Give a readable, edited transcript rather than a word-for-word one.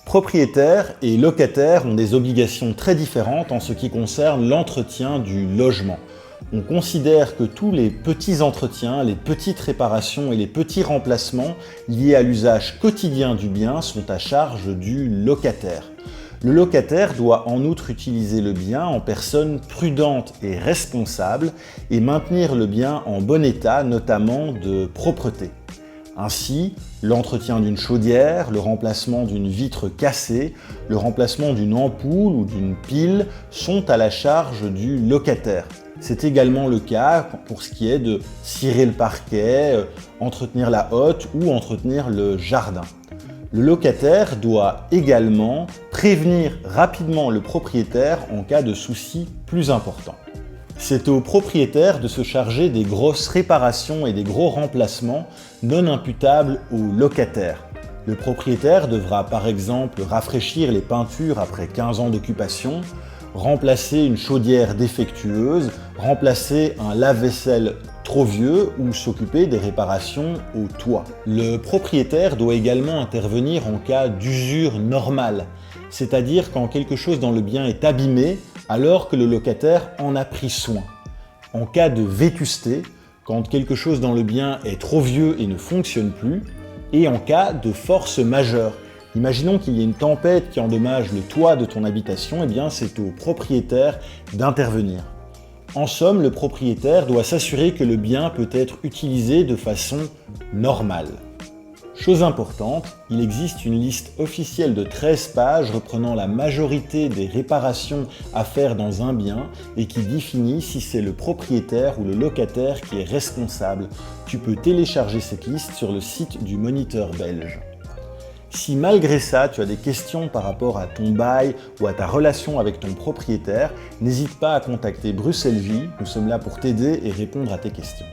Propriétaires et locataires ont des obligations très différentes en ce qui concerne l'entretien du logement. On considère que tous les petits entretiens, les petites réparations et les petits remplacements liés à l'usage quotidien du bien sont à charge du locataire. Le locataire doit en outre utiliser le bien en personne prudente et responsable et maintenir le bien en bon état, notamment de propreté. Ainsi, l'entretien d'une chaudière, le remplacement d'une vitre cassée, le remplacement d'une ampoule ou d'une pile sont à la charge du locataire. C'est également le cas pour ce qui est de cirer le parquet, entretenir la hotte ou entretenir le jardin. Le locataire doit également prévenir rapidement le propriétaire en cas de soucis plus importants. C'est au propriétaire de se charger des grosses réparations et des gros remplacements non imputables au locataire. Le propriétaire devra par exemple rafraîchir les peintures après 15 ans d'occupation, remplacer une chaudière défectueuse, remplacer un lave-vaisselle trop vieux ou s'occuper des réparations au toit. Le propriétaire doit également intervenir en cas d'usure normale, c'est-à-dire quand quelque chose dans le bien est abîmé alors que le locataire en a pris soin. En cas de vétusté, quand quelque chose dans le bien est trop vieux et ne fonctionne plus, et en cas de force majeure. Imaginons qu'il y ait une tempête qui endommage le toit de ton habitation, et bien c'est au propriétaire d'intervenir. En somme, le propriétaire doit s'assurer que le bien peut être utilisé de façon normale. Chose importante, il existe une liste officielle de 13 pages reprenant la majorité des réparations à faire dans un bien et qui définit si c'est le propriétaire ou le locataire qui est responsable. Tu peux télécharger cette liste sur le site du Moniteur belge. Si malgré ça, tu as des questions par rapport à ton bail ou à ta relation avec ton propriétaire, n'hésite pas à contacter Bruxelles Vie, nous sommes là pour t'aider et répondre à tes questions.